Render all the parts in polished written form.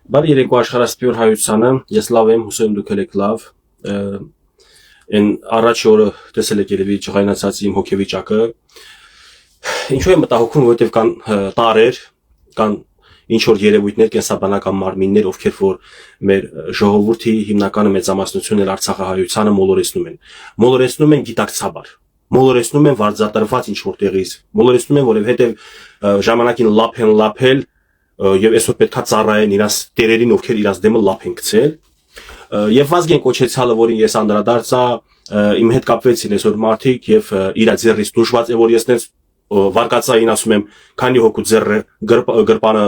Բարի երեկո աշխարհասփյուր հայությանը, ես լավ եմ, հուսով եմ դուք եք լավ, այն առաջ օրը տեսել եք երևի ջղայնացած իմ հոգեվիճակը, ինչու եմ մտահոգում, որովհետև կան տարեր, կան ինչ որ երևույթներ, կենսաբանական մարմիններ, ովքեր որ մեր ժողովրդի հիմնականը մեծամասնությունն էլ Արցախահայությանը մոլորեցնում են գիտակցաբար, մոլորեցնում են վարձատրված ինչ որ տեղից, մոլորեցնում են, որովհետև ժամանակին լափ են լափել եւ այսօր պետքա ծառայեն իրաց տերերին, ովքեր իրաց դեմը լափ են գցել եւ Վազգեն կոչեցյալը, որին ես անդրադարձա, իմ հետ կապվեցին այսօր մարդիկ եւ իր ձեռից դժված է, որ ես նենց վարկածային ասում եմ, քանի հոգու ձեռը գրպանը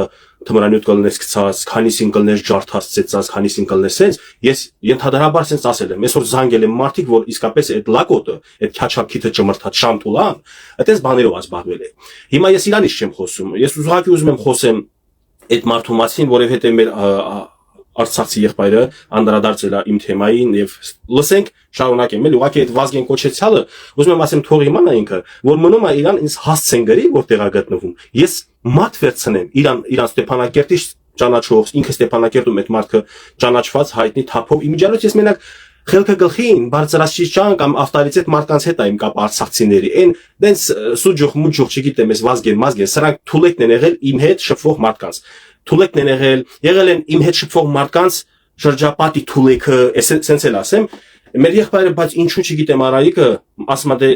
թմրանյութ կլնես գցած, քանիսին կլնես ջարդած ծեծած, քանիսին կլնես sense, ես ենթադրաբար sense ասել եմ, այսօր զանգել եմ մարդիկ, որ իսկապես այդ լակոտը, այդ քաչափքիթը ճմրթած շանթուլան, այդպես բաներով ազբաղվել է։ Հիմա ես իրանից չեմ խոսում, ես ուղղակի ուզում եմ խոսեմ այդ մարդու մասին, որովհետև մեր Արցախցի եղբայրը անդրադարձել է իմ թեմային եւ լսենք շարունակեմ էլ ուղղակի այդ Վազգեն կոչեցյալը ուզում եմ ասեմ թող իմանա ինքը որ մնում է իրան ինձ հասցեն գրի որտեղ է գտնվում ես մարդ վերցնեմ իրան Ստեփանակերտից ճանաչող ինքը Ստեփանակերտում այդ մարդը ճանաչված հայտնի թափով իմիջիալոց ես մենակ խելքը գլխին բարձրացիչան կամ ավտարիցետ մարդկանց հետ է իմ կապ արցախցիների այն դենց սուջուխ մուջուխ չգիտեմ ես Վազգեն սրանք թուլեկն են եղել իմ հետ շփվող մարդկանց թուլեկն են եղել են իմ հետ շփվող մարդկանց շրջապատի թուլեկը սենց էլ ասեմ մեր եղբայրը բայց ինչու չգիտեմ Արայիկը ասում է դե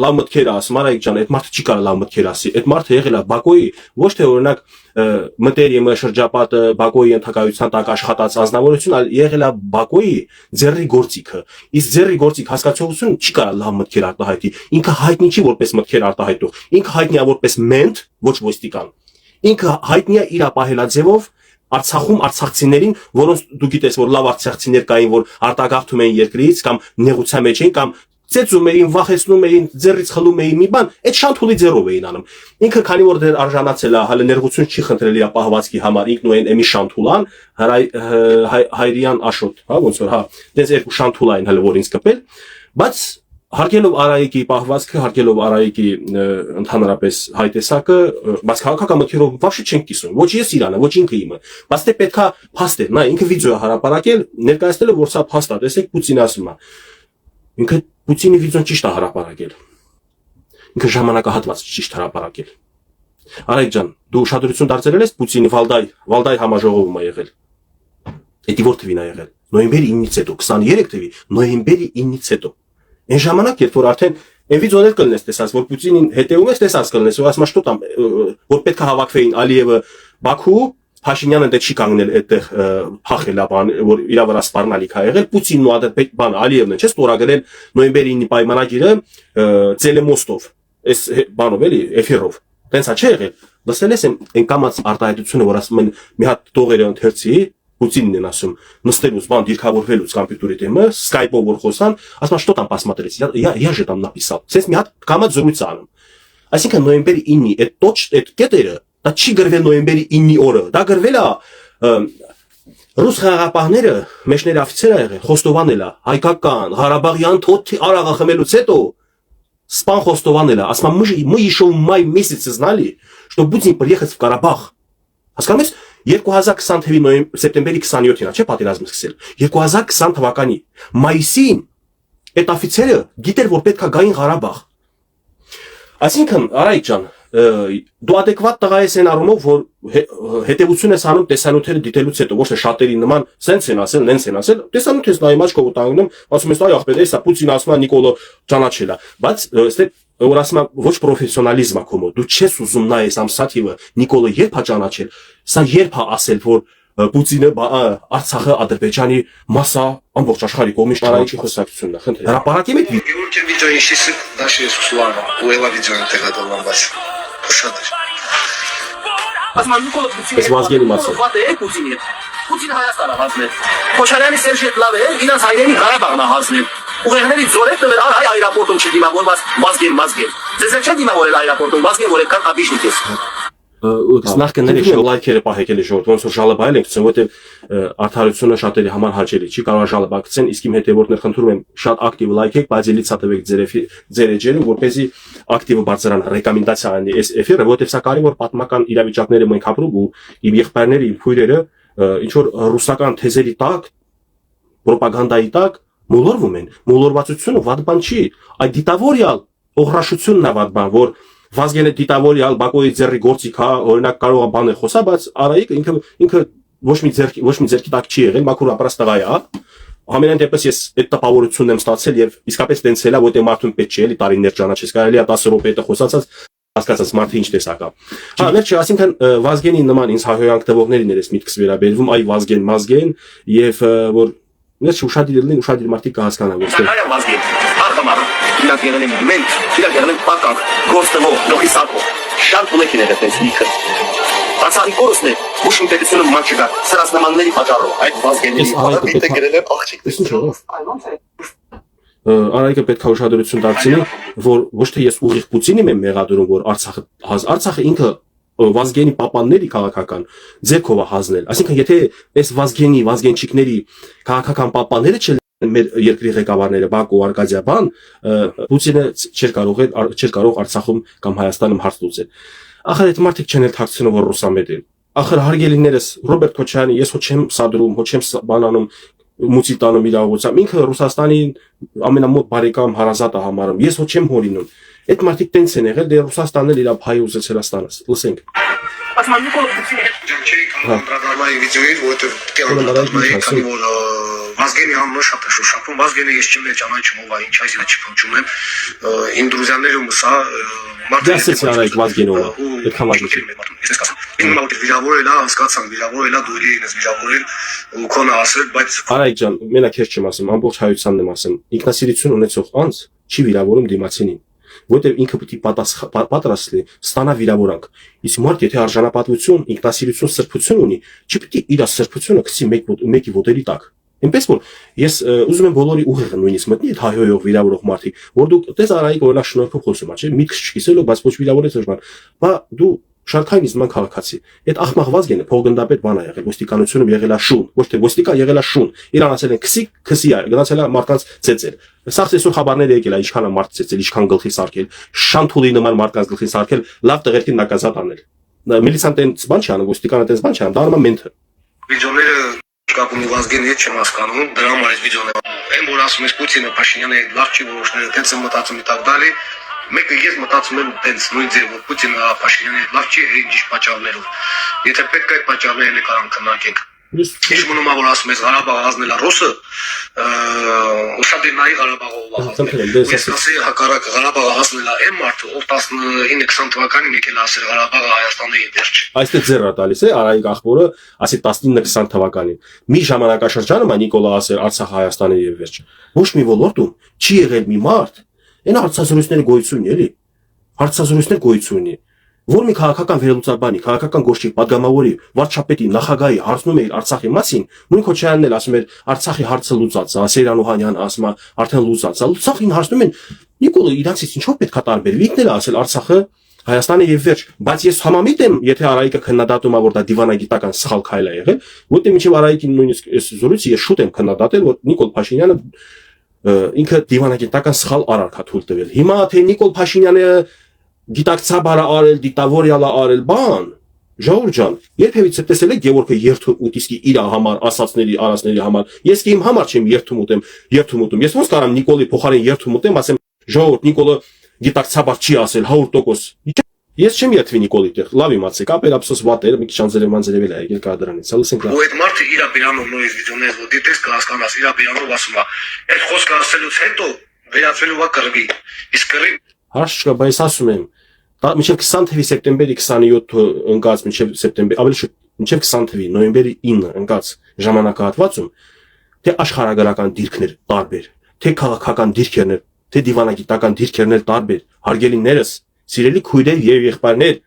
լավ մտքեր ասում Արայիկ ջան այդ մարդը չի կարող լավ մտքեր ասի այդ մարդը եղել է Բակոյի ոչ թե օրինակ մտերիմը շրջապատը Բակոյի ենթակայության տակ աշխատած անձնավորություն այլ եղել է Բակոյի ձեռի գործիքը իսկ ձեռի գործիք հասկացողություն չի կարող լավ մտքեր արտահայտի ինքը հայտնի չի որպես մտքեր արտահայտող ինքը հայտնի է որպես մենտ ոչ ոստիկան ինքը հայտնի է իր ապահելաձևով Արցախում արցախցիներին, որոնց դու գիտես, որ լավ արցախցիներ կային, որ արտագաղթում էին երկրից կամ նեղության մեջ էին կամ ծեծում էին, վախեցնում էին, ձեռից խլում էին մի բան, այդ շանթուլի ձեռով էին անում։ Ինքը քանի որ դեռ արժանացել է, հələ նեղություն չի խնդրել իր պահվածքի համար, ինքն ու այն էմի շանթուլան, Հայրյան Աշոտ, հա ոնց որ, հա, դες երկու շանթուլա են հələ որ ինձ կպել, բայց Հարգելով Արայիկի պահվածքը, հարգելով Արայիկի ընդհանրապես հայտեսակը, բայց քաղաքական մտքերով բավարար չենք կիսում։ Ոչ ես իրանը, ոչ ինքը իմը։ Բայց դե պետքա փաստեր, նա ինքը վիդեո հրապարակել, ներկայացնելով որ սա փաստ է, տեսեք Պուտինը ասում է։ Ինքը Պուտինի վիդեոն ճիշտ է հրապարակել։ Ինքը ժամանակահատված ճիշտ հրապարակել։ Արայիկ ջան, դու ուշադրություն դարձրել ես Պուտինի Վալդայ համաժողովում է եղել։ Էդի որ թվին է եղել։ Նոյեմբերի 9-ից հետո, 23 թվի, նոյեմբերի 9-ից հետո։ Այն ժամանակ երբ որ արդեն այն վիդեոներ կլնես տեսած որ Պուտինին հետևում ես տեսած կլնես որ ասում что там որ պետք է հավաքվեին Ալիևը Բաքու Փաշինյանը դե չի կանգնել այդտեղ փախելա բան որ իրա վրա սպառնալիք ա եղել Պուտինն ու այդ բան Ալիևն է չէ ստորագրել նոյեմբերի 9-ի պայմանագիրը Ցելեմոստով այս բանով էլի էֆիրով տենց է չէ եղել լսել ես այն կամած արտահայտությունը որ ասում են մի հատ տողերը ընթերցի Путинն են ասում նստելուց բան դիրքավորվելուց կոմպյուտերի դեմը Skype-ով որ խոսան ասում что там посмотреть я же там написал sense մի հատ կամած զրույց անում այսինքն նոյեմբերի 9-ի այդ կետերը դա չի գրվել նոյեմբերի 9-ի օրը դա գրվել է ռուս խաղաղապահները մեջներ օֆիցեր եղել Խոստովանել է հայկական Ղարաբաղյան թոթի արաղը խմելուց հետո Спан Խոստովանել է ասում мы еще в мае месяце знали что Путин приехать в Карабах հասկանում ես 2020 թվականի սեպտեմբերի 27-ին է, չէ՞ պատերազմը սկսել։ 2020 թվականի մայիսին այդ օֆիցերը գիտեր որ պետքա գային Ղարաբաղ։ Այսինքն Արայիկ ջան, դու adekvat տղա ես այն առումով որ հետևություն ես անում տեսանյութերը դիտելուց հետո, ոչ թե շատերի նման սենց են ասել, նենց են ասել, տեսանյութ ես նայում աչքով ուտանգնում, ասում ես այ ախպեր, էսա Պուտինը ասում է Նիկոլո ճանաչել է, բայց այստեղ որ ասում է ոչ պրոֆեսիոնալիզմ է կոմո, դու չես ուզում նայես ամսաթիվը Նիկոլը երբ է ճանաչել, սա երբ է ասել որ Պուտինը Արցախը Ադրբեջանի մասա ամբողջ աշխարհի կողմից ճանաչի խոսակցությունն է, խնդրեմ։ Հրապարակի մեկ видео ищи наши Слава, уела видео интегрado ламбас. Пошадыр. Ասում Նիկոլը Պուտինը պատե Պուտինի։ Պուտինը Հայաստանը հասնել։ Խոշարյանի Սերժի լավ է, ինձ հայրենի Ղարաբաղն է հասնել։ Ուղեղների զորեք տվել հայ այրապորտում չդիմավորված Մազգեն։ Ձեզ չէ դիմավորել այրապորտում Մազգեն որ այդքան աբիշնիկ ես։ Նախկիների լայքերը պահեկել է ժողովուրդ, ոնց որ ժալոբայել ենք գցում, որտեղ արդարությունը շատերի համար հաճելի չի, կարող է ժալոբա գցեն, իսկ իմ հետևորդներ խնդրում եմ շատ ակտիվ լայքեք, բայց ելից հատվեք ձեր էջերին, որպեսզի ակտիվը բարձրանա, ռեկոմենդացիա անի այս էֆիրը, որտեղ սա կարևոր պատմական իրավիճակները մենք ապրում ու իմ եղբայրները, իմ քույրերը ինչ որ ռուսական թեզերի տակ, պրոպագանդայի տակ մոլորվում են։ Մոլորվածությունը վատ բան չի, այդ դիտավորյալ օղրաշությունն է վատ բան, որ Վազգենը դիտավորյալ Բակոյի ձեռի գործիք է, օրինակ կարող է բաներ խոսա, բայց Արայիկը ինքը ոչ մի ձեռքի տակ չի եղել, մաքուր ապրած տղա է, Համենայն դեպս ես այդ տպավորությունն եմ ստացել եւ իսկապես տենցել է, որտեղ մարդուն պետք չէ էլի տարիներ ճանաչես, կարելի է 10 րոպե հետո խոսացած հասկացած մարդը ինչ տեսակ է։ Հա, վերջը, ասինքն Վազգենի նման ինձ հայհոյանք տվողներին էր ես միտքս վերաբերվում, այ Վազգեն, Մազգեն եւ որ ես ուշադիր մարդիկ կհասկանան, որ Հայ Վազգեն, արտամար, իրակ եղել են մենք, իրակ եղել են պականք, գործտվող, լոխիսակով, շատ ուլեքին էր այդպես լիքը։ Բացառի կորուսն է, ուշ ինտերեսությունը ման չկա, սրած նմանների պատճառով, այդ Վազգենների Ադամիտը գրել են աղջիկ Արայիկը պետք է ուշադրություն դարձնի, որ ոչ թե ես ուղիղ Պուտինին եմ մեղադրում, որ Արցախը ինքը Վազգենի պապանների քաղաքական ձեռքով է հանձնել։ Այսինքն եթե այս Վազգենչիկների քաղաքական պապանները չլինեն մեր երկրի ղեկավարները Բակո Արկադիաբան, Պուտինը չէր կարող Արցախում կամ Հայաստանում հարց լուծել։ Ախր այդ մարդիկ չեն էլ թաքցնում, որ ռուսամետ են։ Ախր հարգելիներս Ռոբերտ Քոչարյանի ես ոչ չեմ սադրում, ոչ չեմ բանանում մուծի տանում իրավացիամ, ինքը Ռուսաստանի ամենամոտ բարեկամ հարազատը համարում, ես ոչ չեմ հորինում, այդ մարդիկ տենց են եղել, դե Ռուսաստանն էլ իր հայ ուզեցել ստանաս, լսենք։ Անդրադառնայի վիդեոին, որովհետև կերամադրայի քանի որ Վազգենի անունը շատ է շոշափում, Վազգենը ես չեմ ճանաչում, ով է, ինչ այս իրաչի փնջում եմ, իմ դրուզյաններում սա Դասեցի Արայիկ Վազգենովը, այդ համաձայն։ Ես ասեմ, ինձ մոտ վիրավորել է, հասկացան, վիրավորել է, դուրի ինձ վիրավորել ու քոնը ասել, բայց Արայիկ ջան, մենակ ես չեմ ասում, ամբողջ հայությանն եմ ասում, ինքնասիրություն ունեցող անձ չի վիրավորում դիմացինին, որտեղ ինքը պետք է պատրաստ լինի, ստանա վիրավորանք։ Իսկ մարդ եթե արժանապատվություն, ինքնասիրություն, սրբություն ունի, չի պետք է իր սրբությունը գցի մեկի ոտերի տակ։ Այնպես որ ես ուզում եմ բոլորի ուղեղը նույնիսկ մտնի այդ հայհոյող վիրավորող մարդիկ, որ դու տես Արայիկ օրինակ շնորհքով խոսում ա, չէ՞, միտքս չկիսելով, բայց ոչ վիրավորեց ոչ բան։ Բա դու շարքայնիզման քաղաքացի։ Այդ աղմաղ Վազգենը փողգնդապետ բան է եղել, ոստիկանությունում եղել է շուն, ոչ թե ոստիկա եղել է շուն։ Իրան ասել են քսի է, գնացել է մարդկանց ծեծել։ Սաղ այսօր խաբարները եկել է, ինչքան է մարդ ծեծել, ինչքան գլխի սարքել, շանթուլի նման մարդկանց գլխի սարքել, լավ տղերքին նակազատ անել։ Միլիցիան տենց բան չի անում, ոստիկանը տենց բան չի անում, դա անում է մենթը։ վիդեոները կապում Վազգենի հետ չեմ հասկանում, դրա համար այս վիդեոները։ Այն որ ասում ես Պուտինը Փաշինյանը լավ չի որոշները, տենց եմ մտածում իդակ դալի, մեկը ես մտածում եմ տենց նույն ձև որ Պուտինը Փաշինյանը լավ չի, ինչ պատճառներով։ Եթե պետք է այդ պատճառները կարան քննարկենք։ Ինչ մնում է որ ասում ես Ղարաբաղը հանձնել է ռուսը, ուշադիր նայի Ղարաբաղով հանձնել։ Ես ասի հակառակը Ղարաբաղը հանձնել է այն մարդը, ով 19-20 թվականին եկել ասել Ղարաբաղը Հայաստանի վերջ։ Այստեղ ձեռ է տալիս է Արայիկ աղբորը, ասի 19-20 թվականին։ Մի ժամանակաշրջանում է Նիկոլա ասել Արցախը Հայաստանի եւ վերջ։ Ոչ մի ոլորտում չի եղել մի մարդ, այն հարցազրույցների գոյությունն էլի։ Հարցազրույցներ գոյությունն է։ Որ մի քաղաքական վերլուծաբանի, քաղաքական գործիչ падգամավորի, վարչապետի, նախագահի հարցնում է Արցախի մասին, նույն Քոչարյանն էլ ասում էր Արցախի հարցը լուծած է, Սեյրան Օհանյանը ասում է արդեն լուծած է։ Արցախին հարցնում են Նիկոլը իրանցից ինչով պետք է տարբերվի, ինքն էլ ասել Արցախը Հայաստանը եւ վերջ, բայց ես համամիտ եմ, եթե Արայիկը քննադատում է, որ դա դիվանագիտական սխալ քայլ է եղել, որտեղ մինչեւ Արայիկին նույնիսկ այս զորույցը ես շուտ եմ քննադատել, որ Նիկոլ Փաշինյանը ինքը դիվանագիտական սխալ արարք է թույլ տվել։ Հիմա թե Նիկոլ Փաշինյանը դիտակցաբար արել, դիտավորյալ արել, բան, Ժողովուրդ ջան, երբևիցե տեսել եք Գևորգը երթում ուտիսկի իր համար, ասածների, արածների համար։ Ես իմ համար չեմ երթում ուտեմ։ Ես ոնց կարամ Նիկոլի փոխարեն երթում ուտեմ, ասեմ, ժողովուրդ Նիկոլը դիտակցաբար չի ասել 100%։ Ես չեմ երթվի Նիկոլի տեղ, լավ իմացեք, ապերապսոս վատերը մի քիչ անձերևանձերևել է եկել կա դրանից, լսենք լավ։ Ու այդ մարդը իր բերանով նույնիսկ վիդեոներ որ դիտես կհասկանաս, իր բերանով ասում է, այդ խոսքը ասելուց հետո վերածվելու է կռվի։ Իսկ կռվի Հարց չկա, բայց ասում եմ, մինչև 20 թվականի սեպտեմբերի 27-ը ընկած, մինչև սեպտեմբեր, ավելի շուտ, մինչև 20 թվականի նոյեմբերի 9-ը ընկած ժամանակահատվածում, թե աշխարհագրական դիրքներ տարբեր, թե քաղաքական դիրքերներ, թե դիվանագիտական դիրքերներ տարբեր, հարգելիներս, սիրելի քույրեր եւ եղբայրներ,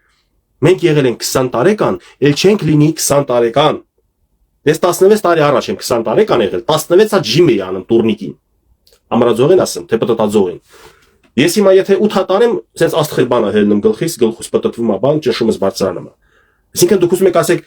մենք եղել ենք 20 տարեկան, ել չենք լինի 20 տարեկան։ Ես 16 տարի առաջ եմ 20 տարեկան եղել, 16-ա ջիմ էի անում տուրնիկին։ Ամրաձող են ասեմ, թե պտտաձող են։ Ես հիմա եթե 8 հատ անեմ, sense աստղեր բան է հելնում գլխուս պտտվում է բան, ճնշումս բարձրանում է։ Այսինքն դուք ուզում եք ասեք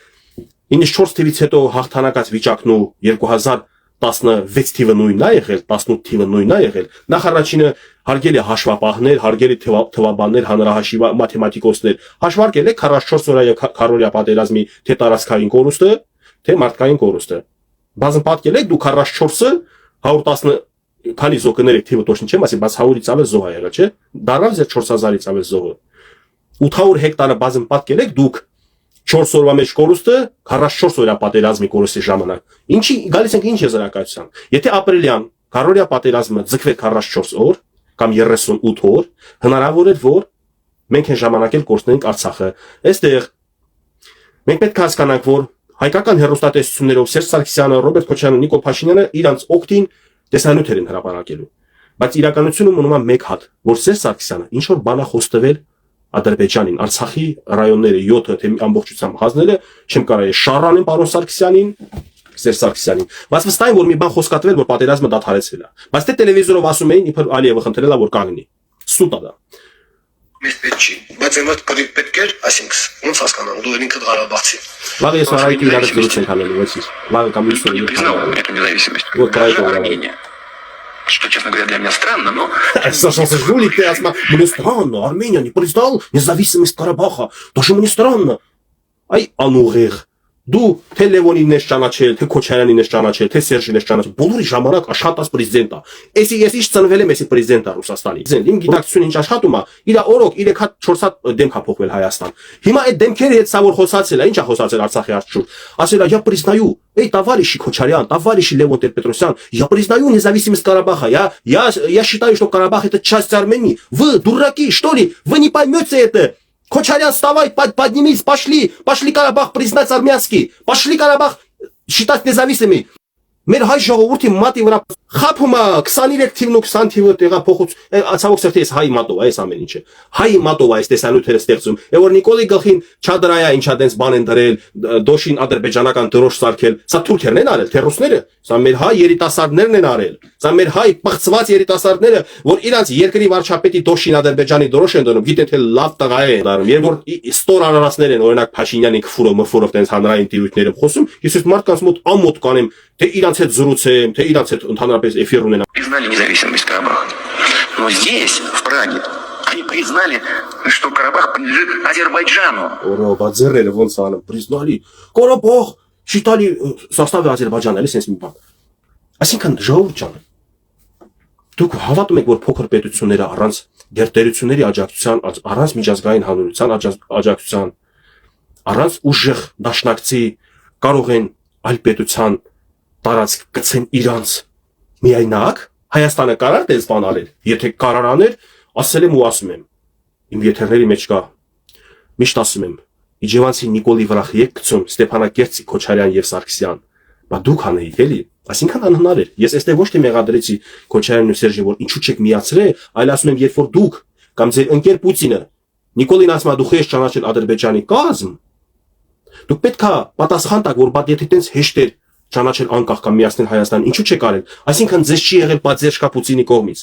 94 թվից հետո հաղթանակած վիճակն ու 2016 թիվը նույնն է եղել, 18 թիվը նույնն է եղել։ Նախ առաջինը հարգելի հաշվապահներ, հարգելի թվաբաններ, հանրահաշիվ մաթեմատիկոսներ, հաշվարկել եք 44 օրյա քարորյա պատերազմի թե տարածքային կորուստը, թե մարդկային կորուստը։ Բազում պատկելեք դու 44-ը 110 քանի զոհներ եք թիվը точно չեմ ասի, բայց 100-ից ավել զոհ ա եղել, չէ՞։ Դարավ ձեր 4000-ից ավել զոհը։ 800 հեկտարը բազում պատկելեք դուք 4 օրվա մեջ կորուստը 44 օրյա պատերազմի կորուստի ժամանակ։ Ինչի գալիս ենք ինչ եզրակացության։ Եթե ապրիլյան քառօրյա պատերազմը ձգվեր 44 օր կամ 38 օր, հնարավոր է որ մենք այն ժամանակ էլ կորցնենք Արցախը։ Այստեղ մենք պետք է հասկանանք, որ հայկական հերոստատեսություններով Սերժ Սարգսյանը, Ռոբերտ Քոչարյանը, Նիկոլ Փաշինյանը իրանց օգտին տեսանյութեր են հրապարակելու։ Բայց իրականությունը մնում է մեկ հատ, որ Սերժ Սարգսյանը ինչ որ բան է խոստվել Ադրբեջանին, Արցախի ռայոնները 7-ը թե ամբողջությամբ հազները, չեմ կարող շառանեն պարոն Սարգսյանին, Սերժ Սարգսյանին։ Բայց վստահ եմ, որ մի բան խոսկատվել, որ պատերազմը դադարեցվել է։ Բայց թե տելևիզորով ասում էին, իբր Ալիևը խնդրել է, որ կանգնի։ Սուտ է դա։ Մեծ պետք չի, բայց այն որ պետք էր, այսինքն ոնց հասկանամ, դու ինքդ Ղարաբաղցի։ Лага ես արայքի իրար զրուցենք հանելու, ոչինչ։ Лага կամ Никто не признал эту независимость. Вот про это Даже говорю. Армения. Что, честно говоря, для меня странно, но... Слушался жулик, ты асма. Мне странно, Армения не признал независимость Карабаха. Даже мне странно. Ай, ануღեղ։ Դու թե Լևոնին ես ճանաչել, թե Քոչարյանին ես ճանաչել, թե Սերժին ես ճանաչել, բոլորի ժամանակ աշխատած պրեզիդենտ է։ Ես ինչ ծնվել եմ, էսի պրեզիդենտ է Ռուսաստանի։ Իմ գիտակցությունը ինչ աշխատում է, իր օրոք 3 հատ 4 հատ դեմք է փոխվել Հայաստան։ Հիմա այդ դեմքերի հետ սա որ խոսացել է, ինչ է խոսացել Արցախի արչուր։ Ասել է, я признаю, эй, товарищи Քոչարյան, товарищи Левон Тер-Петросян, я признаю независимость Карабаха. Я считаю, что Карабах это часть Армении. Вы дураки, что ли? Вы не поймете это. Քոչարյան, вставай, поднимись, пошли Карабах признать армянский, пошли Карабах считать независимый. Մեր հայ ժողովրդի մատի վրա խափում է 23 թիվն ու 20 թիվը տեղա փոխուց ցավոք սրտի էս հայ մատով է, էս ամեն ինչը հայ մատով է, էս տեսանյութերը ստեղծում է որ Նիկոլի գլխին չադրայա ինչա դենց բան են դրել դոշին ադրբեջանական դրոշ սարքել սա թուրքերն են արել թե ռուսները սա մեր հայ երիտասարդներն են արել սա մեր հայ պղծված երիտասարդները որ իրանց երկրի վարչապետի դոշին ադրբեջանի դրոշ են դնում գիտեն թե լավ տղա է դառնում երբ որ ստոր անարածներ են օրինակ Փաշինյանի քֆուրով մֆուրով տենց հանրային տիրույթներով խոսում ես այս մարդկանց մոտ ամոթ կանեմ թե իրանց հետ զրուցեմ թե իրանց հետ ընդհանրապես էֆիր ունենամ Признали независимость Карабаха. Но здесь, в Праге, они признали, что Карабах принадлежит Азербайджану. Оба ձեռերը ոնց անում признали Карабах считали составе Азербайджана էլի sense մի բան այսինքն ժողովուրդ ջան դուք հավատում եք որ փոքր պետությունները առանց գերտերությունների աջակցության առանց միջազգային հանրության աջակցության առանց ուժեղ դաշնակցի կարող են այլ պետության տարածք գցեն իրանց միայնակ Հայաստանը կարար դες բան արել եթե կարար աներ ասել եմ ու ասում եմ իմ եթերների մեջ կա միշտ ասում եմ Իջևանցի Նիկոլի վրա եք գցում Ստեփանակերտի Քոչարյան եւ Սարգսյան բա դուք անեիք էլի այսինքն անհնար էր ես այստեղ ոչ թե մեղադրեցի Քոչարյանն ու Սերժին որ ինչու չեք միացրել այլ ասում եմ երբ որ դուք կամ ձեր ընկեր Պուտինը Նիկոլին ասում է դու խես ճանաչել Ադրբեջանի կազմ դուք պետքա պատասխան տաք որ բա եթե տենց հեշտ էր ճանաչել անկախ կամ միացնել Հայաստան ինչու չեք արել այսինքն ձեզ չի եղել պատժեշկա Պուտինի կողմից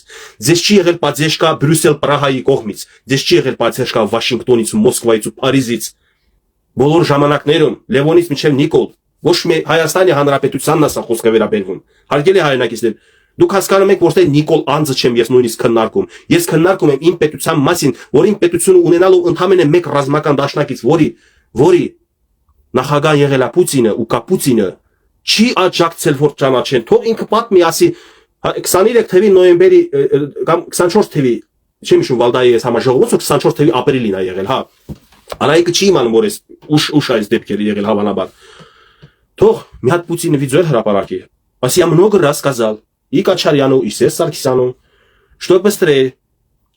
ձեզ չի եղել պատժեշկա Բրյուսել Պրահայի կողմից ձեզ չի եղել պատժեշկա Վաշինգտոնից ու Մոսկվայից ու Փարիզից բոլոր ժամանակներում Լևոնից մինչև Նիկոլ ոչ մի Հայաստանի Հանրապետությանն է սա խոսքը վերաբերվում հարգելի հայրենակիցներ դուք հասկանում եք որ թե Նիկոլ անձը չեմ ես նույնիսկ քննարկում ես քննարկում եմ իմ պետության մասին որ իմ պետությունը ունենալով ընդամենը մեկ ռազմական դաշնակից որի նախագահ եղել է Պուտինը ու կա Պուտինը չի աջակցել որ ճանաչեն թող ինքը պատմի ասի 23 թվականի նոյեմբերի կամ 24 թվականի չեմ հիշում Վալդայի այս համաժողովը 24 թվականի ապրիլին է եղել հա Անայքը չի իմանում որ այս ուշ այս դեպքերը եղել հավանաբար թող մի հատ Պուտինը վիդեո հրապարակի ասի я много раз сказал и Кочаряну и Саркисяну что быстрее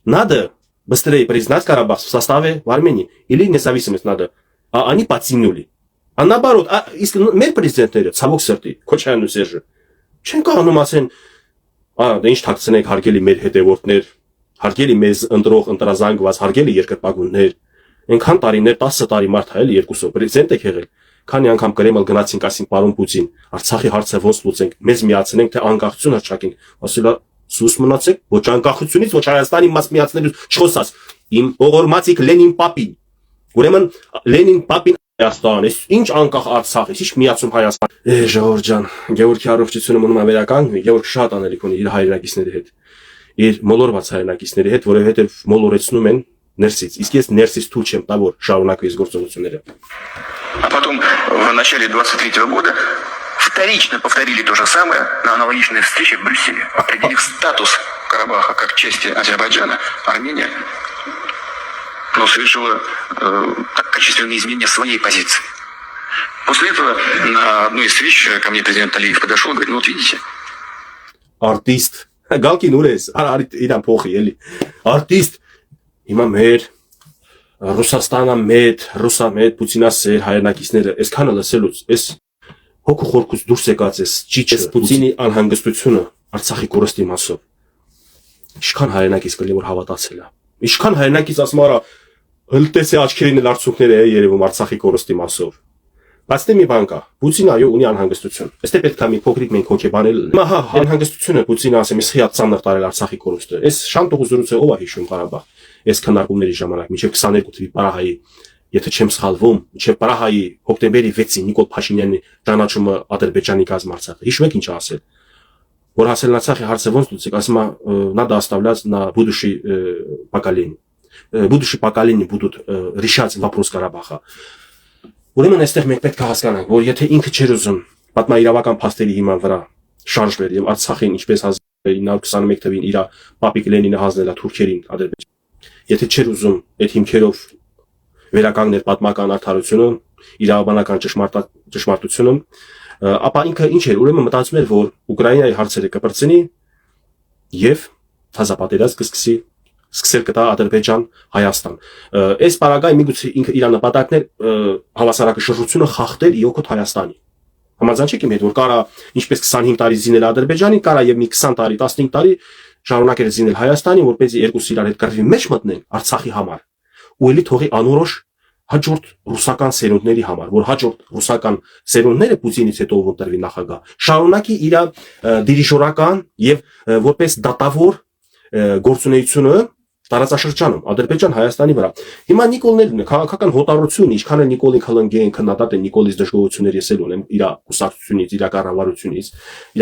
надо быстрее признать Карабах в составе в Армении или независимость надо а они подтянули А наоборот, если մեր պրեզիդենտները ցավոք սրտի Քոչարյանն ու Սերժը չեն կարողանում ասեն, դա ինչ թաքցնենք հարգելի մեր հետևորդներ, հարգելի մեզ ընտրող ընտրազանգված, հարգելի երկրպագուններ, այնքան տարիներ 10 տարի մարդ է էլի երկուսով պրեզիդենտ եք եղել, քանի անգամ Կրեմլ գնացինք ասին պարոն Պուտին, Արցախի հարցը ոնց լուծենք, մեզ միացնենք թե անկախություն հռչակենք, ասելա սուս մնացեք, ոչ անկախությունից, ոչ Հայաստանի մաս միացնելուց չխոսած, իմ ողորմածիկ Լենին Պապին, ուրեմն Լենին Պապին Հայաստան, ես ինչ անկախ Արցախ, ես ինչ միացում Հայաստան։ Ժողովուրդ ջան, Գևորգի առողջությունը մնում է վերականգնվի, Գևորգ շատ անելիք ունի իր հայրենակիցների հետ։ Իր մոլորված հայրենակիցների հետ, որովհետև մոլորեցնում են ներսից։ Իսկ ես ներսից թույլ չեմ տա որ շարունակվի այս գործողությունները։ А потом в начале 23-го года вторично повторили то же самое на аналогичной встрече в Брюсселе, определив статус Карабаха как части Азербайджана. Армения совершила так качественные изменения своей позиции. После этого на одной из встреч ко мне президент Алиев подошел и говорит, ну вот видите. Արտիստ, գալքին ուր ես, արի իրան փոխի էլի, արտիստ, հիմա մեր, Ռուսաստանը մեծ, Ռուսա մեծ, Պուտինա սեր, հայրենակիցները, այսքանը լսելուց, այս հոգու խորքուց դուրս եկած ես, ճիճը, Պուտինի անհանգստությունը, Արցախի կորստի մասով, ինչքան հայրենակից կլի, որ հավատացել է, ինչքան հայրենակից ասում արա, հլտեսի աչքերին էլ արցունքները է երևում Արցախի կորստի մասով, բայց դե մի բան կա, Պուտինը այո ունի անհանգստություն, այստեղ պետք է մի փոքրիկ մենք հոգեբանել, մահա անհանգստությունը Պուտինը ասեմ, իսկ հիա ծանր տարել Արցախի կորուստը, այս Շանտողու զրույցը ով է հիշում Ղարաբաղ, այս քննարկումների ժամանակ, մինչև 22 թվականի Պարահայի, եթե չեմ սխալվում, մինչև Պարահայի հոկտեմբերի 6-ին Նիկոլ Փաշինյանի ճանաչումը Ադրբեջանի կազմ Արցախը, հիշում եք ինչ ասել, որ հասել Արցախի հարցը ոնց լուծեք, ասում է, надо оставлять на будущее поколение, будущее поколение будут решать вопрос Карабаха. Ուրեմն այստեղ մենք պետք է հասկանանք, որ եթե ինքը չէր ուզում պատմաիրավական փաստերի հիման վրա շարժվել եւ Արցախին ինչպես 1921 թվականին իր պապիկ Լենինը հանձնել է թուրքերին Ադրբեջան, եթե չէր ուզում այդ հիմքերով վերականգնել պատմական արդարությունը, իրավաբանական ճշմարտությունը, ապա ինքը ինչ էր, ուրեմն մտածում էր, որ Ուկրաինայի հարցերը կպրծնի եւ թազապատերազմ կսկսի սկսել կտա Ադրբեջան, Հայաստան։ Այս պարագայի միգուցե ինքը իր նպատակներ հավասարակշռությունը խախտել իօքոտ Հայաստանի։ Համաձայն չեք իմ հետ, որ կարա ինչպես 25 տարի զինել Ադրբեջանի, կարա եւ մի 20 տարի, 15 տարի շարունակել զինել Հայաստանի, որպեսզի երկուսը իրար հետ կռվի մեջ մտնեն Արցախի համար։ Ու էլի թողի անորոշ հաջորդ ռուսական սերունդների համար, որ հաջորդ ռուսական սերունդները Պուտինից հետո ով ընտրվի նախագահ, շարունակի իր դիրիժորական եւ որպես դատավոր գործունեությունը տարածաշրջանում Ադրբեջան Հայաստանի վրա։ Հիմա Նիկոլն էլ քաղաքական հոտառություն, ինչքան էլ Նիկոլին քլնգեն քննադատ է Նիկոլից դժգոհություններ եսել ունեմ իր կուսակցությունից, իր կառավարությունից,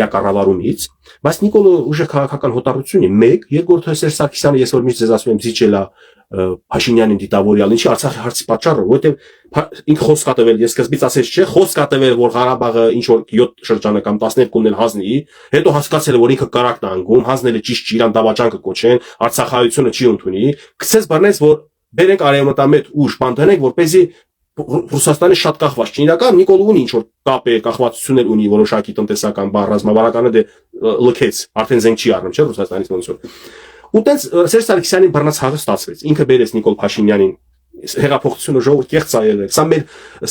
իր կառավարումից, բայց Նիկոլը ուժը քաղաքական հոտառություն է 1, երկրորդը Սերժ Սարգսյանը ես որ միշտ ձեզ ասում եմ զիջել է Փաշինյանին դիտավորյալ, ինչի Արցախի հարցի պատճառը, որովհետև ինքը խոսք է տվել, ես սկզբից ասեց չէ, խոսք է տվել, որ Ղարաբաղը ինչ որ 7 շրջանը կամ 12-ն էլ հանձնի, հետո հասկացել է, որ ինքը կարակն է անգում, հանձնել է ճիշտ իրան դավաճան կկոչեն, Արցախայությունը չի ընդունի, գցեց բռնեց, որ բերենք արևմտամետ ուժ, բան դնենք, որպեսզի Ռուսաստանը շատ կախված չի։ Իրական Նիկոլը ունի ինչ որ կապ է, կախվածություններ ունի որոշակի տնտեսական բան, ռազմավարականը դե լքեց, արդեն զենք չի առնում, չէ՞ Ռուսաստանից ոնց որ։ Ու տենց Սերժ Սարգսյանի բռնած խաղը ստացվեց։ Ինքը բերեց Նիկոլ Փաշինյանին հեղափոխությունը ժողովուրդ կեղծ է եղել։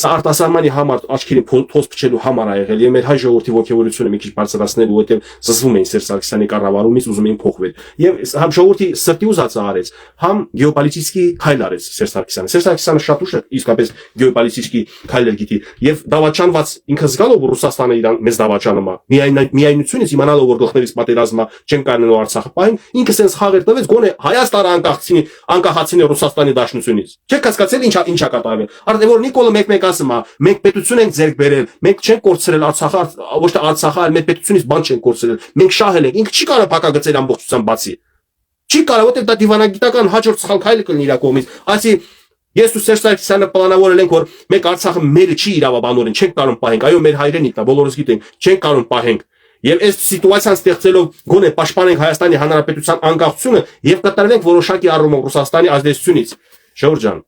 Սա արտասահմանի համար աչքերին թոս փչելու համար է եղել։ Եվ մեր հայ ժողովրդի ողջավորությունը մի քիչ բարձրացնելու, որովհետև զզվում էին Սերժ Սարգսյանի կառավարումից, ուզում էին փոխվել։ Եվ համ ժողովրդի սրտի ուզածը արեց, համ գեոպոլիտիկի քայլ արեց Սերժ Սարգսյանը։ Սերժ Սարգսյանը շատ ուշ է իսկապես գեոպոլիտիկի քայլեր գիտի։ Եվ դավաճանված ինքը զգալով որ Ռուսաստանը իրան մեծ դավաճանում է։ Միայնությունից իմանալով որ գլխներից պատերազմը չեն կանելու Արցախը պահին, ինքը sense խաղեր տվեց գոնե Հայաստանը անկախացնի Ռուսաստանի դաշնությունից։ Չեք հասկացել ինչա կատարվել։ Արդեն որ Նիկոլը մեկ ասում է, մենք պետություն ենք ձեռք բերել, մենք չենք կորցրել Արցախը, ոչ թե Արցախը, այլ մեր պետությունից բան չենք կորցրել։ Մենք շահել ենք, ինքը չի կարող փակագծել ամբողջությամբ բացի։ Չի կարող, որտեղ դա դիվանագիտական հաջորդ սխալ քայլը կլինի իր կողմից։ Այսի ես ու Սերժ Սարգսյանը պլանավորել ենք, որ մենք Արցախը մերը չի իրավաբանորեն, չենք կարող պահենք, այո մեր հայրենիքն է, բոլորս գիտենք, չենք կարող պահենք։ Եվ այս սիտուացիան ստեղծելով գոնե պաշտպանենք Հայաստանի Հանրապետության անկախությունը եւ կտրվենք որոշակի առումով Ռուսաստանի ազդեցությունից։ Ժողովուրդ ջան,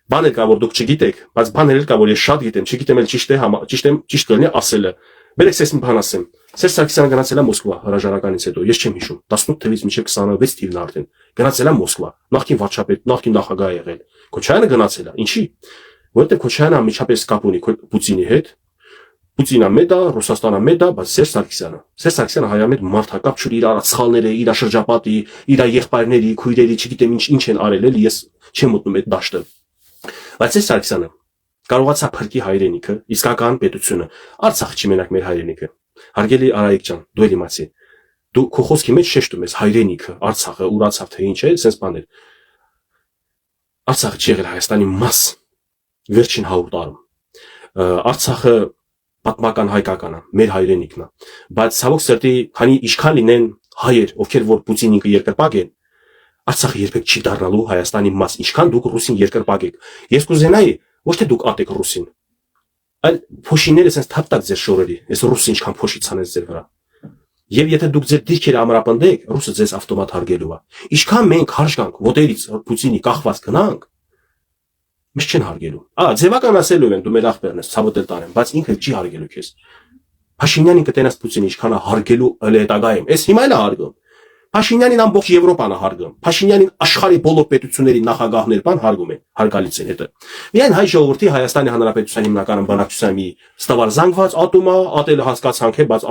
բաներ կա որ դուք չգիտեք, բայց բաներ էլ կա որ ես շատ գիտեմ, չգիտեմ էլ ճիշտ կլինի ասելը։ Բերեք ես մի բան ասեմ։ Սերժ Սարգսյանը գնացել է Մոսկվա հրաժարականից հետո, ես չեմ հիշում, 18 թվականից մինչև 26 թիվն արդեն։ Գնացել է Մոսկվա, նախկին վարչապետ, նախկին նախագահ եղել։ Քոչարյանը գնացել է, ինչի՞։ Որովհետև Քոչարյանը միջապես կապ ունի Պուտինի հետ։ Պուտինը մեծ է, Ռուսաստանը մեծ է, բայց Սերժ Սարգսյանը հայամետ մարդակապ չունի, իր արածխալները, իր շրջապատի, իր եղբայրների, քույրերի, չգիտեմ ինչ են արել, էլի ես չեմ մտնում այդ դաշտը։ Բայց Սերժ Սարգսյանը կարողացա փրկի հայրենիքը, իսկական պետությունը։ Արցախ չի մենակ մեր հայրենիքը։ Հարգելի Արայիկ ջան, դու էլ իմացի։ Դու քո խոսքի մեջ շեշտում ես հայրենիքը, Արցախը, ուրացավ թե ինչ է, sense բաներ։ Արցախը չի եղել Հայաստանի մաս վերջին 100 տարում։ Արցախը պատմական հայկական է, մեր հայրենիքն է, բայց ցավոք սրտի, քանի ինչքան լինեն հայեր, ովքեր որ Պուտինին երկրպագ են, Արցախը երբեք չի դառնալու Հայաստանի մաս, ինչքան դուք ռուսին երկրպագ եք։ Ես կուզենայի, ոչ թե դուք ատեք ռուսին, Այլ փոշիները sense թափտակ ձեր շորերի, այս ռուսը ինչքան փոշի ցանեց ձեր վրա։ Եվ եթե դուք ձեր դիրքերը ամրապնդեք, ռուսը ձեզ ավտոմատ հարգելու է։ Ինչքան մենք հարգանք ոտերից Պուտինի կախված գնանք, միշտ չեն հարգելու։ Ձևականացելու են դու մեր ախպերն ես, ցավոտ տանեմ, բայց ինքը չի հարգելու քեզ։ Փաշինյանին կտենաս Պուտինի ինչքան է հարգելու հետագայում։ Այս հիմա էլ է հարգում։ Փաշինյանին ամբողջ Եվրոպան է հարգում։ Փաշինյանին աշխարհի բոլոր պետությունների նախագահներ բան հարգում են, հարգալից են հետը։ Միայն հայ ժողովրդի Հայաստանի Հանրապետության հիմնական բանակցության մի ստավար զանգված ատում է, ատելը հասկացանք է, բայց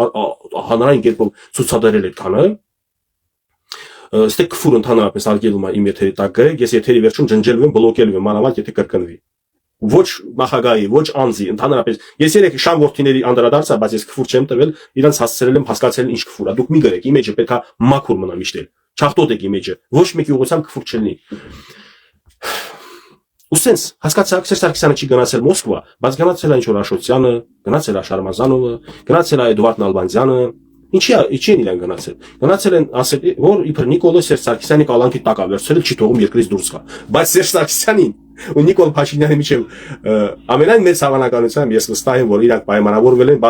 հանրային կերպով ցուցադրել այդքանը։ Ստե քֆուր ընդհանրապես արգելում է իմ եթերի տակ գրեք, ես եթերի վերջում ջնջելու եմ, բլոկելու եմ, մանավանդ եթե կրկնվի։ Ոչ նախագահի, ոչ անձի, ընդհանրապես ես երեք շան որդիների անդրադարձա, բայց ես քֆուր չեմ տվել, իրանց հասցրել եմ հասկացել ինչ քֆուր է։ Դուք մի գրեք, իմիջը պետքա մաքուր մնա միշտ էլ։ Չախտոտեք իմիջը, ոչ մեկի ուղղությամբ քֆուր չլինի։ Ուսենս հասկացաք, Սերժ Սարգսյանը չի գնացել Մոսկվա, բայց գնացել է ինչ-որ Աշոտյանը, գնացել է Շարմազանովը, գնացել է Էդվարդ Նալբանդյանը, ինչի են իրեն գնացել։ Գնացել են ասել, որ իբր Նիկոլը Սերժ Սարգսյանի կալանքի տակ է վերցրել, չի թողում երկրից դուրս գա։ Բայց Սերժ Սարգսյանին ու Նիկոլ Փաշինյանի միջև ամենայն մեծ հավանականությամբ ես վստահ եմ, որ իրանք պայմանավորվել են,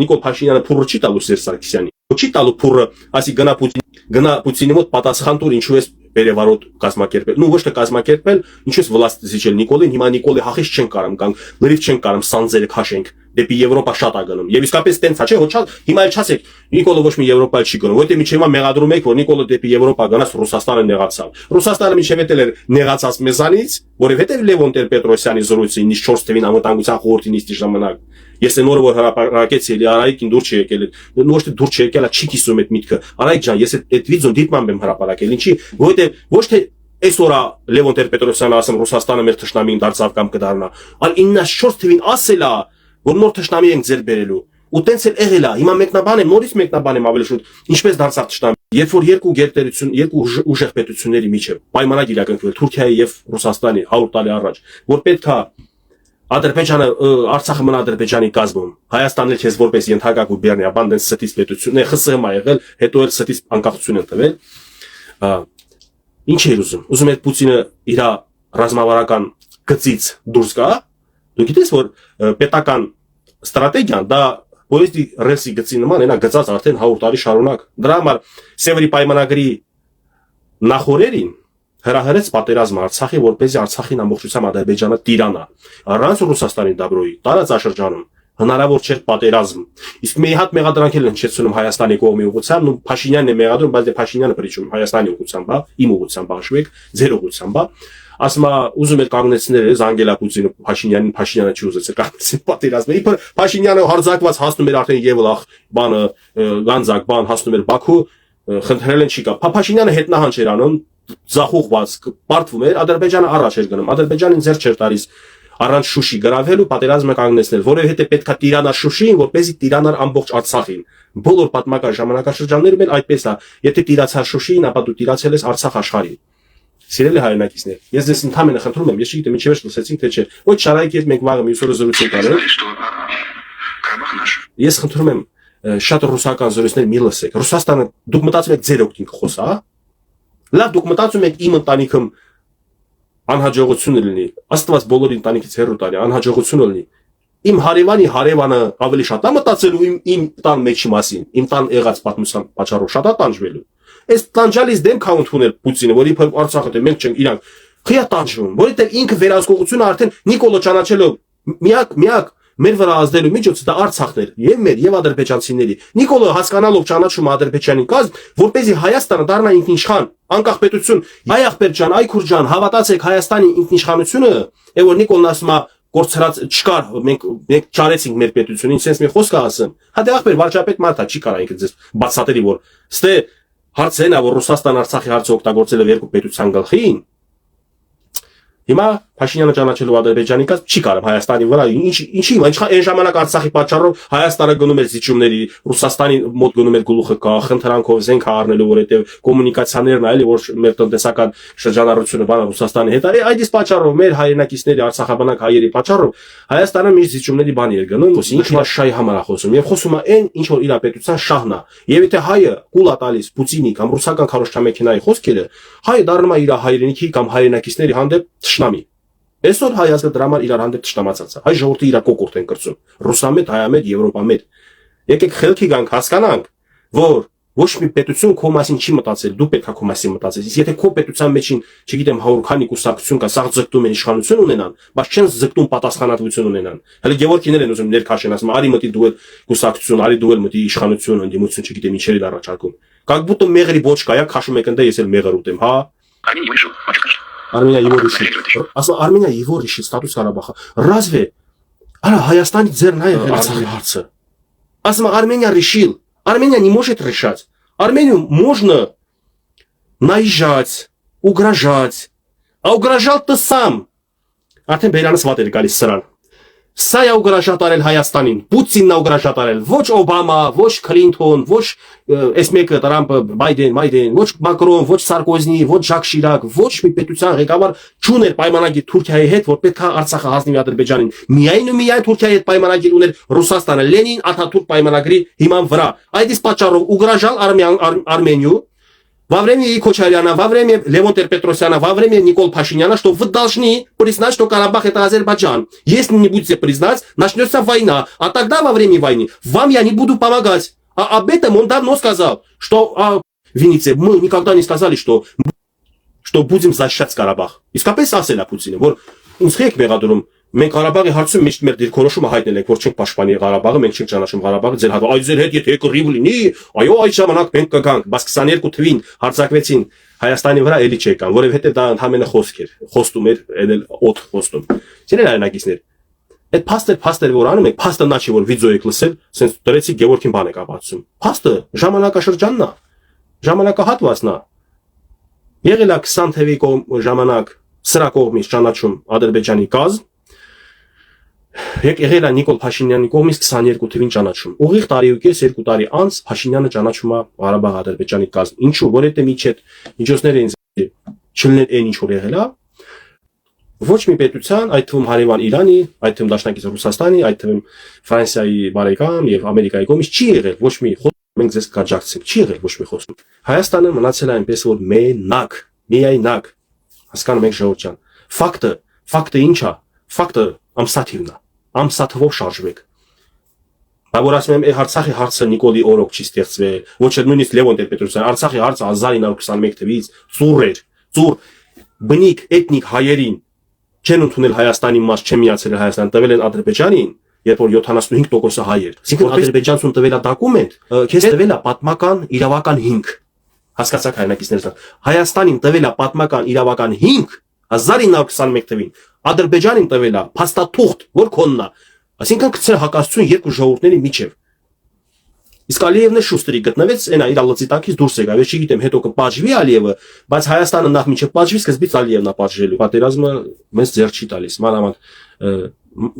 Նիկոլ Փաշինյանը փուրը չի տալու Սերժ Սարգսյանին։ Չի տալու փուրը, ասի գնա Պուտինի մոտ պատասխան տուր, ինչու ես Վերևարոտ կազմակերպել։ Նու ոչ թե կազմակերպել, ինչու ես վլաստ զիջել Նիկոլին, հիմա Նիկոլի հախից չեն կարում կամ լրիվ չեն կարում սանձերը քաշենք, դեպի Եվրոպա շատ է գնում։ Եվ իսկապես տենց է, չէ՞, ոչ հիմա էլ չասեք, Նիկոլը ոչ մի Եվրոպա չի գնում, որտեղ միջև հիմա մեղադրում եք, որ Նիկոլը դեպի Եվրոպա գնաց, Ռուսաստանը նեղացավ։ Ռուսաստանը միջև էլ էր նեղացած մեզանից, որովհետև Լևոն Տեր-Պետրոսյանի զրույցը 94 թվին անվտանգության խորհրդի նիստի ժամանակ ես այն օրը որ հրապարակեցի էլի Արայիկին դուր չեկել ոչ թե դուր չեկել է չի կիսում այդ միտքը Արայիկ ջան ես այդ վիդեոն դիտմամբ եմ հրապարակել ինչի որովհետև ոչ թե այսօր Լևոն Տեր-Պետրոսյանը ասում Ռուսաստանը մեր թշնամին դարձավ կամ կդառնա այլ 94 թվին ասել է որ նոր թշնամի ենք ձեր բերելու ու տենց էլ եղել է հիմա մեկնաբան եմ նորից մեկնաբան եմ ավելի շուտ ինչպես դարձավ թշնամի երբ որ երկու գերտերություն երկու ուժեղ պետությունների միջև պայմանագիր կնքվել Թուրքիայի եւ Ռուսաստանի 100 տարի առաջ որ պետքա Ադրբեջանը Արցախը մնա Ադրբեջանի կազմում Հայաստանն էլ քեզ որպես ենթակա գուբերնիա բանդեն ստից պետությունն է ԽՍՀՄ ա եղել հետո էլ ստից անկախություն են տվել ինչ է ուզում է Պուտինը իր ռազմավարական գծից դուրս գա դու գիտես որ պետական ստրատեգիան դա պոլիտի ռեսի գծի նման այնա գծած արդեն 100 տարի շարունակ դրա համար Սևերի պայմանագրի նախորդերին հրահրեց պատերազմը Արցախի որպեսզի Արցախին ամբողջությամբ Ադրբեջանը տիրանա առանց Ռուսաստանի դաբրոյի տարածաշրջանում հնարավոր չէր պատերազմ իսկ մի հատ մեղադրանքել են չեցնում Հայաստանի կողմի ուղղությամբ ու Փաշինյանն է մեղադրում բայց դե Փաշինյանը պրիչում Հայաստանի ուղղությամբ հա իմ ուղղությամբ հաշվեք ձեր ուղղությամբ հա ասում է ուզում էր կանգնեցնել Անգելա Պուտինը Փաշինյանը չի ուզեցել կանգնեցնել պատերազմը իբր Փաշինյանը հարձակված հասնում էր արդեն Եվլախ բանը Գանձակ բան հասնում էր Բաքու խնդրել են չի կա Փաշինյանը հետնահանջ էր անում Զախուղված պարտվում էր Ադրբեջանը առաջ էր գնում Ադրբեջանին ձեռ չէր տալիս առանց Շուշի գրավելու պատերազմը կանգնեցնել որովհետեւ պետքա տիրանա Շուշին որպեսզի տիրանար ամբողջ Արցախին բոլոր պատմական ժամանակաշրջաններում էլ այդպես է եթե տիրացար Շուշին ապա դու տիրացել ես Արցախ աշխարհին Սիրելի հայրենակիցներ ես ձեզ ընդհանրապես խնդրում եմ ես չգիտեմ ինչի վերջ լսեցինք թե չէ ոչ շարայք հետ մենք վաղը մյուս օրը զրույց ենք արել ես խնդրում եմ շատ ռուսական զրույցներ մի լսեք Ռուսաստանը դուք մտածում եք ձեր օգտին կխոսա Լավ դուք մտածում եք իմ ընտանիքում անհաջողություն լինի Աստված բոլոր ընտանիքից հեռու տարի անհաջողություն լինի Իմ հարևանի հարևանը ավելի շատ է մտածելու իմ տան մեջի մասին իմ տան եղած պատմության պատճառով շատ է տանջվելու Այս տանջալից դեմ քա ընդունել Պուտինը որ իբր Արցախը դե մենք չենք իրանք խիա տանջվում որովհետև ինքը վերահսկողությունը արդեն Նիկոլը ճանաչելով միակ Մեր վրա ազդելու միջոցը դա Արցախն էր եւ մեր եւ ադրբեջանցիների Նիկոլը հասկանալով ճանաչում Ադրբեջանի կազմ որպեսզի Հայաստանը դառնա ինքնիշխան անկախ պետություն այ ախպեր ջան այ քուր ջան հավատացեք Հայաստանի ինքնիշխանությունը եւ որ Նիկոլն ասում է կորցրած չկար մենք ճարեցինք մեր պետությունին ինձ մի խոսք ասեմ հա դե ախպեր վարչապետ մարդա չի կարա ինքը ձեզ բացատրի որ ստե հարցն է որ Ռուսաստան Արցախի հարցը օգտագործել է երկու պետության գլխին Հիմա Փաշինյանը ճանաչելով Ադրբեջանի կազմ չի կարող Հայաստանի վրա ինչի այն ժամանակ Արցախի պատճառով Հայաստանը գնում էր զիջումների Ռուսաստանի մոտ գնում էր գլուխը կա խնդրանքով զենք առնելու որովհետև կոմունիկացիաներն այլ որ մեր տնտեսական շրջանառությունը բանը Ռուսաստանի հետ այդից պատճառով մեր հայրենակիցների Արցախաբանակ հայերի պատճառով Հայաստանը մի զիջումների բանի էր գնում ինքը շահի համար է խոսում եւ խոսում է այն ինչ որ իր պետության շահն է եւ եթե հայը կուլա տալիս Պուտինի կամ ռուսական քարոզչամեքենայի խոսքերը հայը դառնում է իր հայրենիքի կամ հայրենակիցների հանդեպ Թշնամի Այսօր հայ ազգը դրա համար իրար հանդեպ ճշտամացած է։ Հայ ժողովուրդը իր կոկորտ են կրծում։ Ռուսամետ, հայամետ, եվրոպամետ։ Եկեք խելքի գանք հասկանանք, որ ոչ մի պետություն քո մասին չի մտածել, դու պետք է քո մասին մտածես։ Իսկ եթե քո պետության մեջին, չգիտեմ, 100 քանի կուսակցություն կա, սաղ ձգտում են իշխանություն ունենան, բայց չեն ձգտում պատասխանատվություն ունենան։ Հələ Գևորգիներ են ուզում ներքաշեն, ասում արի մտի դու էլ կուսակցություն, արի դու էլ մտի իշխանություն, ընդդիմություն, չգիտեմ, ինչեր են առաջարկում։ Как будто մեղրի ոչկա է, քաշում եք ընդ ես էլ մեղր ուտեմ, հա։ Армения его решит. Армения его решит, статус Карабаха. Разве? Hayastan ձեռն է եղել Արցախի հարցը։ Ասում Армения решил. Армения не может решать. Армению можно наезжать, угрожать. А угрожал ты сам. Արդեն Բերանս վատ էր գալիս սրան։ Սա է ուգրաժատ արել Հայաստանին, Պուտինն է ուգրաժատ արել, ոչ Օբամա, ոչ Քլինթոն, ոչ այս մեկը Տրամպը, Բայդեն, ոչ Մակրոն, ոչ Սարկոզի, ոչ Ժակ Շիրակ, ոչ մի պետության ղեկավար չուներ պայմանագիր Թուրքիայի հետ, որ պետք է Արցախը հանձնի Ադրբեջանին։ Միայն ու միայն Թուրքիայի հետ պայմանագիր ուներ Ռուսաստանը, Լենին, Աթաթուրք պայմանագրի հիման վրա։ Այդ իսկ պատճառով ուգրաժալ Армению во время Кочаряна, во время Левон Терпетросяна, во время Никола Пашиняна, что вы должны признать, что Карабах это Азербайджан. Если не будете признать, начнется война. А тогда во время войны вам я не буду помогать. А об этом он давно сказал, что видите, мы никогда не сказали, что будем защищать Карабах. Искապես ասել է Պուտինը, որ ինձ խեք մեղադրում մենք Ղարաբաղի հարցում միշտ մեր դիրքորոշումը հայտնել ենք, որ չենք պաշտպանի Ղարաբաղը, մենք չենք ճանաչում Ղարաբաղը, ձեր հետ, այ ձեր հետ եթե կռիվ լինի, այո, այդ ժամանակ մենք կգանք, բայց 22 թվին հարձակվեցին Հայաստանի վրա, էլի չեկան, որովհետև դա ընդհանրապես խոսք էր, խոստում էր, էլ օդ խոստում։ Չեն հայրենակիցներ։ Այդ փաստեր որ անում եք, փաստը նա չի որ վիդեո եք լսել, sense դրեցի Գևորգին բան եք ապացուցում։ Փաստը ժամանակաշրջանն է, ժամանակահատվածն է։ Եղել է 20 թվի ժամանակ սրա կողմից ճանաչում Ադրբեջանի կազմ, եղել է Նիկոլ Փաշինյանի կողմից 22 թվին ճանաչում։ Ուղիղ տարի ու կես 2 տարի անց Փաշինյանը ճանաչում է Ղարաբաղ Ադրբեջանի կազմ։ Ինչու՞, որովհետև միջետ միջոցները ինձ չլիներ այն ինչ որ եղել է։ Ոչ մի պետության, այդ թվում հարևան Իրանի, այդ թվում Դաշնակից Ռուսաստանի, այդ թվում Ֆրանսիայի բարեկամ եւ Ամերիկայի կողմից չի եղել ոչ մի խոսք, մենք ձեզ կաջակցենք, չի եղել ոչ մի խոսք։ Հայաստանը մնացել է այնպես որ մենակ, միայնակ, հասկանում եք ժողովուրդ ջան։ Ֆակտը ի՞նչ է։ Ֆակտը ամսաթիվն է։ Ամսաթվով շարժվեք։ Բա որ ասում եմ, Արցախի հարցը Նիկոլի օրոք չի ստեղծվել, ոչ էլ նույնիսկ Լևոն Տեր-Պետրոսյան, Արցախի հարցը 1921 թվականից ծուռ էր, ծուռ բնիկ էթնիկ հայերին չեն ընդունել Հայաստանի մաս, չեն միացել Հայաստան, տվել են Ադրբեջանին, երբ որ 75%-ը հայ էր։ Այսինքն Ադրբեջանցուն տվել է դոկումենտ, քեզ տվել է պատմական իրավական հիմք։ Հասկացաք հայրենակիցներս։ Հայաստանին տվել է պատմական իրավական հիմք 1921 թվականին, Ադրբեջանին տվել է փաստաթուղթ, որ քոնն է։ Այսինքն գցել հակասություն երկու ժողովուրդների միջև։ Իսկ Ալիևն շուստերի գտնվեց, այնա իր լծիտակից դուրս եկավ, ես չգիտեմ հետո կպաճվի Ալիևը, բայց Հայաստանը նախ միջև պատժվի, սկզբից Ալիևն է պատժելու։ Պատերազմը մեզ ձեռ չի տալիս, մանավանդ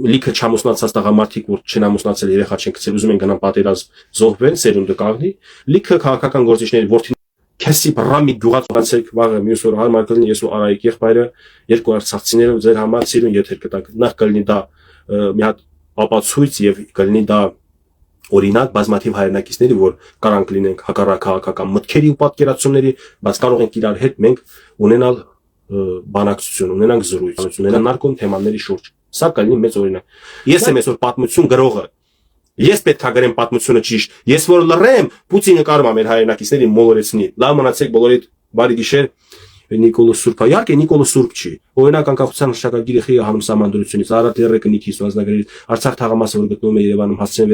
լիքը չամուսնացած տղամարդիկ, որ չեն ամուսնացել, երեխա չեն գցել, ուզում են գնան պատերազմ զոհվեն, սերունդը կաղնի, լիքը քաղաքական գործիչների որդին Քեսի ռամի գյուղած կանցեք վաղը մյուս օր հարմար կլինի ես ու Արայիկ եղբայրը երկու արցախցիները ձեր համար սիրուն եթեր կտակ նախ կլինի դա մի հատ ապացույց եւ կլինի դա օրինակ բազմաթիվ հայրենակիցների որ կարանք լինենք հակառակ քաղաքական մտքերի ու պատկերացումների բայց կարող ենք իրար հետ մենք ունենալ բանակցություն ունենանք զրույց ունենալ նարկոմ թեմաների շուրջ սա կլինի մեծ օրինակ ես եմ այսօր պատմություն գրողը Ես պետք է գրեմ պատմությունը ճիշտ։ Ես որ լռեմ, Պուտինը կարող է մեր հայրենակիցներին մոլորեցնի։ Լավ մնացեք բոլորիդ բարի գիշեր։ Նիկոլո Սուրբը, իհարկե Նիկոլո Սուրբ չի։ Օրինակ անկախության հռչակագիրը խի հանում սահմանադրությունից, Արարատ Երեկը Նիքիս ազնագրերից, Արցախ թաղամասը որ գտնվում է Երևանում հասցեն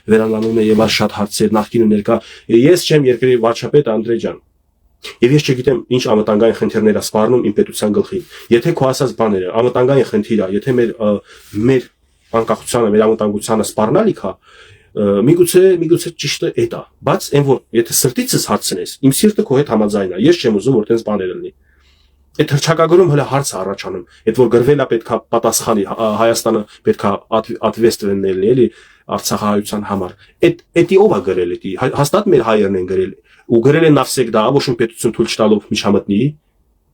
վերանալու է եւ շատ հարցեր նախկին ու ներկա։ Ես չեմ երկրի վարչապետ Անդրեյ ջան։ Եվ ես չգիտեմ ինչ անվտանգային խնդիրներ է սպառնում իմ պետության գլխին։ Եթե քո ասած բաները անվտանգային խնդիր է, եթե մեր անկախությանը, մեր անվտանգությանը սպառնալիք է, միգուցե ճիշտը էդ է, բայց այն որ եթե սրտիցս հարցնես, իմ սիրտը քո հետ համաձայն է, ես չեմ ուզում որ տենց բաներ լինի։ Այդ հռչակագրում հələ հարց է առաջանում, այդ որ գրվել է պետքա պատասխանի Հայաստանը պետքա ատվեստվեննելն էլի Արցախահայության համար։ Էդի ով է գրել էդի, հաստատ մեր հայերն են գրել ու գրել են նավսեկդա, ոչ մի պետություն թույլ չտալով միջամտնի։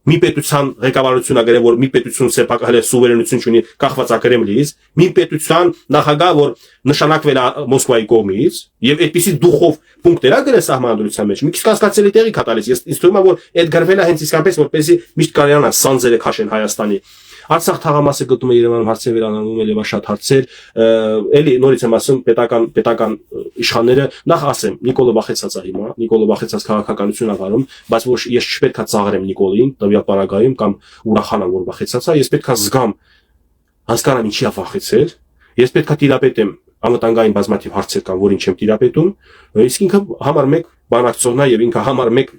Մի պետության ղեկավարությունը գրել որ մի պետություն սեփական սուվերենություն ունի կախված է Կրեմլից, մի պետության նախագահ որ նշանակվել է Մոսկվայի կողմից եւ այդպիսի դուխով պունկտեր ա գրել սահմանադրության մեջ։ Մի քիչ կասկածելի տեղի կա տալիս։ Ես ինձ թվում է որ այդ գրվել է հենց իսկապես որպեսզի միշտ կարողանա սանձերը քաշեն Հայաստանի Արցախ թաղամասը գտնում է Երևանում հարցեր վերանալու էլ եւ շատ հարցեր, էլի նորից եմ ասում պետական իշխանները նախ ասեմ Նիկոլը վախեցած է հիմա, Նիկոլը վախեցած քաղաքականություն ա վարում, բայց ոչ ես չպետք է ծաղրեմ Նիկոլին, տվյալ պարագայում կամ ուրախանամ որ վախեցած է, ես պետք է զգամ հասկանամ ինչի է վախեցել, ես պետք է տիրապետեմ անվտանգային բազմաթիվ հարցեր կան, որին չեմ տիրապետում, իսկ ինքը համար մեկ բանակցողն է եւ ինքը համար մեկ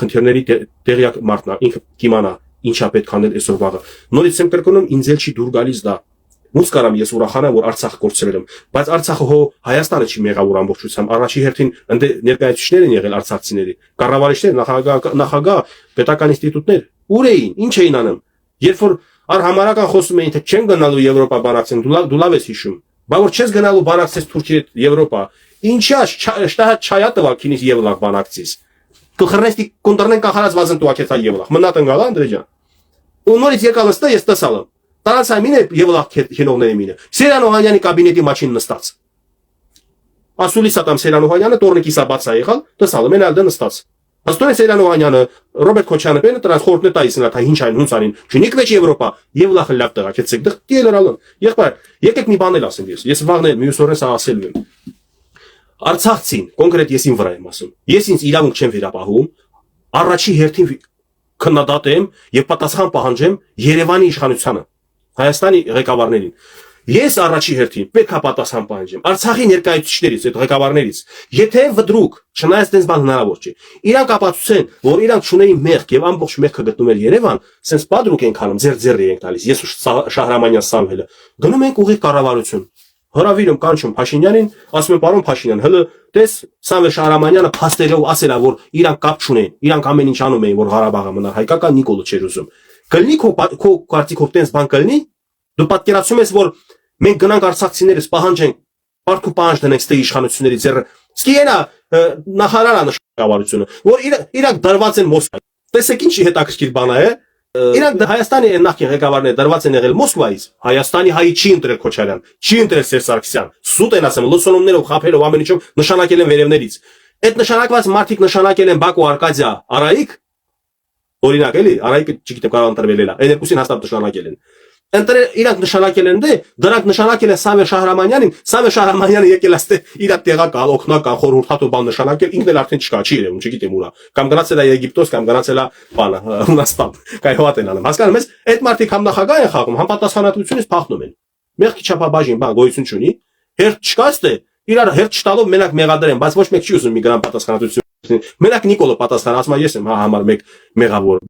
խնդիրների տեղյակ մարդն է, ինքը կիմանա ինչա պետք անել այսօր վաղը։ Նորից եմ կրկնում, ինձ էլ չի դուր գալիս դա։ Ոնց կարամ ես ուրախանամ, որ Արցախը կորցրել եմ, բայց Արցախը հո Հայաստանը չի մեղավոր ամբողջությամբ, առաջի հերթին ընդ ներկայացուցիչներ են եղել արցախցիների, կառավարիչներ, նախագահ, պետական ինստիտուտներ, ուր էին, ինչ էին անում։ Երբ որ արհամարական խոսում էին, թե չեն գնալու Եվրոպա բանակցեն, դու լավ ես հիշում, բա որ չես գնալու բանակցես Թուրքիի հետ Եվրոպա, ինչա շտահ չայա տվալ քինից Եվլակ բանակցից։ Կխրնեստի կոնտրնեն կախարած վազն տուակեցա Եվլակ, մնատ ընկալ Անդրեյ ջան։ Ու նորից եկալ ըստը ես տեսալ եմ։ Տարածա մինը Եվլակ քինողների մինը։ Սերան Օհանյանի կաբինետի մաչին նստած։ Ասուլիսա там Սերան Օհանյանը տորնիկի սաբացա եղալ, տեսալ եմ են ալդը նստած։ Աստորեն Սերան Օհանյանը, Ռոբերտ Քոչյանը բենը տրանս խորհուրդն է տալիս նա, թե ինչ այն հունցանին։ Չունիք վեճ Եվրոպա, Եվլախը լավ տղա, քեցեք դղ տիելերալն։ Եղբայր, եկեք մի բան էլ ասեմ ես։ Ես վաղն էլ մյուս օրը սա ասելու եմ։ Արցախցին, կոնկրետ ես ին վրա եմ ասում։ Ես ինձ իրավունք չեմ վերապահում, առաջի հերթին քննադատեմ եւ պատասխան պահանջեմ Երևանի իշխանությանը, Հայաստանի ղեկավարներին։ Ես առաջի հերթին պետք է պատասխան պահանջեմ Արցախի ներկայացուցիչներից, այդ ղեկավարներից։ Եթե վդրուկ, չնայած դες բան հնարավոր չի, իրանք ապացուցեն, որ իրանք չունեին մեղք եւ ամբողջ մեղքը գտնում էր Երևան, սենց պատրուկ ենք անում, ձեր ենք տալիս։ Ես ու Շահրամանյան Սամվելը գնում ենք ուղիղ կառավարություն։ Հրավիրում կանչում Փաշինյանին, ասում եմ պարոն Փաշինյան, հələ տես Սամվել Շահրամանյանը փաստերով ասել է, որ իրանք կապ չունեն, իրանք ամեն ինչ անում էին, որ Ղարաբաղը մնար հայկական, Նիկոլը չէր ուզում։ Կլինի քո կարծիքով տես բան կլինի։ Դու պատկերացնում ես, որ մենք գնանք արցախցիներս պահանջենք, պարտքու պահանջ դնենք ստե իշխանությունների ձեռը։ Իսկ ենա նախարարանը կառավարությունը, որ իրանք դրված են Մոսկվա։ Տեսեք ինչի հետաքրքիր բան է, իրանք Հայաստանի նախկին ղեկավարները դրված են եղել Մոսկվայից, Հայաստանի հայի չի ընտրել Քոչարյան, չի ընտրել Սերժ Սարգսյան, սուտ են ասում, լուսոնումներով, խափելով ամեն ինչով նշանակել են վերևներից։ Այդ նշանակված մարդիկ նշանակել են Բակո Արկադիա, Արայիկ, օրինակ էլի, Արայիկը չգիտեմ կարող ընտրվել էլա, այն երկուսին հաստատ նշանակել են։ Իրանք նշանակել են դրանք նշանակել են Սամվել Շահրամանյանին, Սամվել Շահրամանյանը եկել աստե իր տեղակալ, օգնական, խորհրդատու բան նշանակել, ինքն էլ արդեն չկա, չի երևում, չգիտեմ ուրա։ Կամ գնացել է Եգիպտոս, կամ գնացել է բանը, Հունաստան, կայհոտ են անում։ Հասկանում ես, այդ մարդիկ համ նախագահ են խաղում, համ պատասխանատվությունից փախնում են։ Մեղքի չափաբաժին բան գոյություն չունի, հերթ չկա ստե, իրար հերթ չտալով մենակ մեղադր են, բայց ոչ մեկ չի ուզում մի գրամ պատասխանատվություն։ Մենակ Նիկոլը պատասխան, ասում է ես եմ համար մեկ մեղավոր։